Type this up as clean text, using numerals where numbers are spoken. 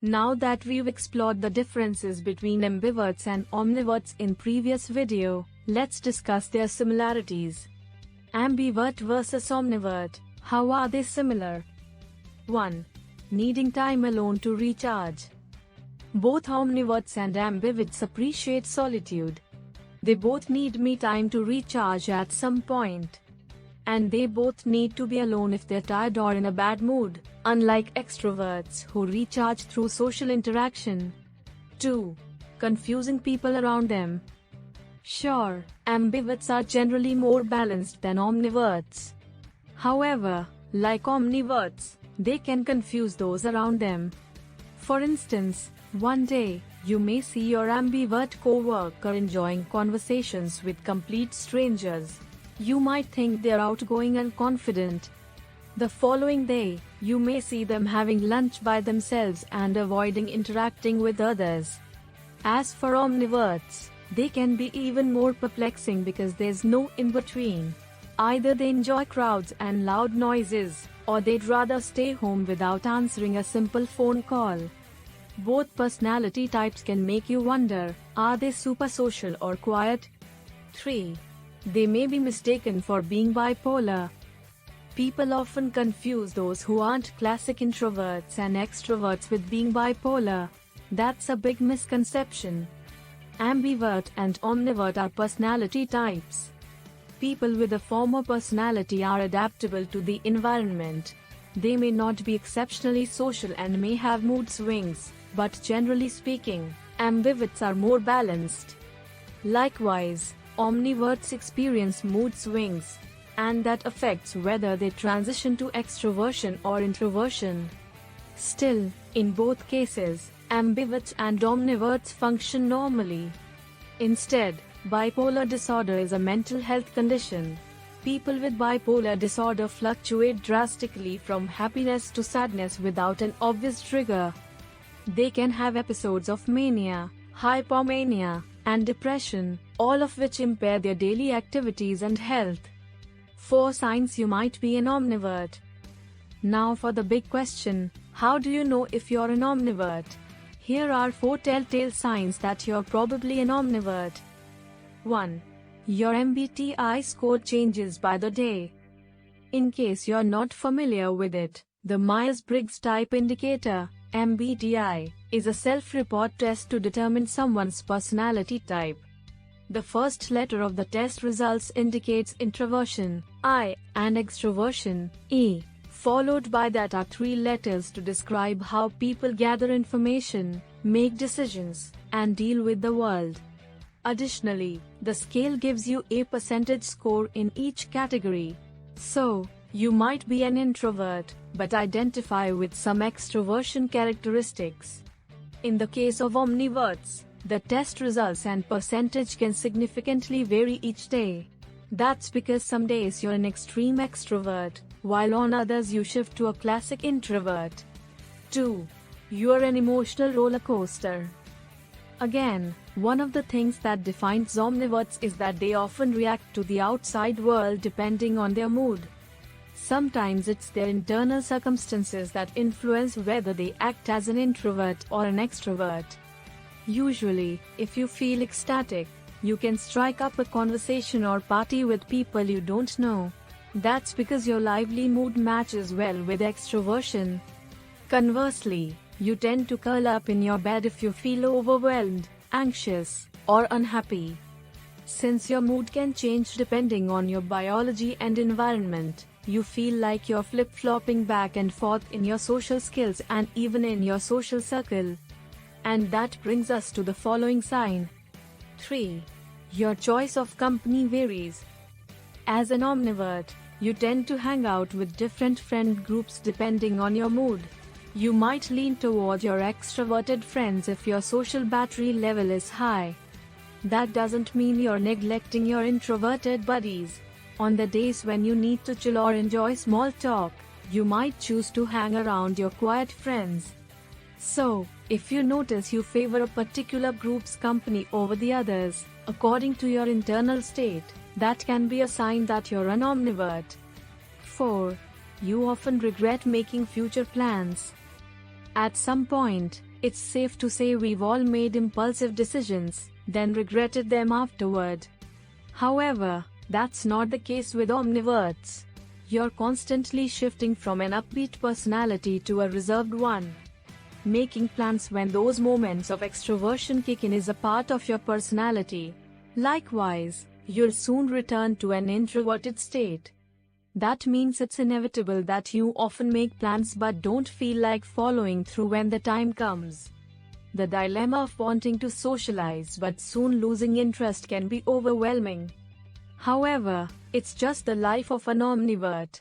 Now that we've explored the differences between ambiverts and omniverts in previous video, let's discuss their similarities. Ambivert versus omnivert, how are they similar? 1. Needing time alone to recharge. Both omniverts and ambiverts appreciate solitude. They both need me time to recharge at some point. And they both need to be alone if they're tired or in a bad mood, unlike extroverts who recharge through social interaction. 2. Confusing people around them. Sure, ambiverts are generally more balanced than omniverts. However, like omniverts, they can confuse those around them. For instance, one day, you may see your ambivert co-worker enjoying conversations with complete strangers. You might think they're outgoing and confident. The following day, you may see them having lunch by themselves and avoiding interacting with others. As for omniverts, they can be even more perplexing because there's no in-between. Either they enjoy crowds and loud noises, or they'd rather stay home without answering a simple phone call. Both personality types can make you wonder, are they super social or quiet? 3. They may be mistaken for being bipolar. People often confuse those who aren't classic introverts and extroverts with being bipolar. That's a big misconception. Ambivert and omnivert are personality types. People with a former personality are adaptable to the environment. They may not be exceptionally social and may have mood swings, but generally speaking, ambiverts are more balanced. Likewise, omniverts experience mood swings, and that affects whether they transition to extroversion or introversion. Still, in both cases, ambiverts and omniverts function normally. Instead, bipolar disorder is a mental health condition. People with bipolar disorder fluctuate drastically from happiness to sadness without an obvious trigger. They can have episodes of mania, hypomania, and depression, all of which impair their daily activities and health. 4 signs you might be an omnivert. Now for the big question, how do you know if you're an omnivert? Here are 4 telltale signs that you're probably an omnivert. 1. Your MBTI score changes by the day. In case you're not familiar with it, the Myers-Briggs Type Indicator, MBTI, is a self-report test to determine someone's personality type. The first letter of the test results indicates introversion, I, and extroversion, E. Followed by that are 3 letters to describe how people gather information, make decisions, and deal with the world. Additionally, the scale gives you a percentage score in each category. So, you might be an introvert, but identify with some extroversion characteristics. In the case of omniverts, the test results and percentage can significantly vary each day. That's because some days you're an extreme extrovert, while on others you shift to a classic introvert. 2. You're an emotional roller coaster. Again, one of the things that defines omniverts is that they often react to the outside world depending on their mood. Sometimes it's their internal circumstances that influence whether they act as an introvert or an extrovert. Usually, if you feel ecstatic, you can strike up a conversation or party with people you don't know. That's because your lively mood matches well with extroversion. Conversely, you tend to curl up in your bed if you feel overwhelmed, anxious, or unhappy. Since your mood can change depending on your biology and environment, you feel like you're flip-flopping back and forth in your social skills and even in your social circle. And that brings us to the following sign. 3. Your choice of company varies. As an omnivert, you tend to hang out with different friend groups depending on your mood. You might lean toward your extroverted friends if your social battery level is high. That doesn't mean you're neglecting your introverted buddies. On the days when you need to chill or enjoy small talk, you might choose to hang around your quiet friends. So, if you notice you favor a particular group's company over the others, according to your internal state, that can be a sign that you're an omnivert. 4. You often regret making future plans. At some point, It's safe to say we've all made impulsive decisions, then regretted them afterward. However, that's not the case with omniverts. You're constantly shifting from an upbeat personality to a reserved one. Making plans when those moments of extroversion kick in is a part of your personality. Likewise, you'll soon return to an introverted state. That means it's inevitable that you often make plans but don't feel like following through when the time comes. The dilemma of wanting to socialize but soon losing interest can be overwhelming. However, it's just the life of an omnivert.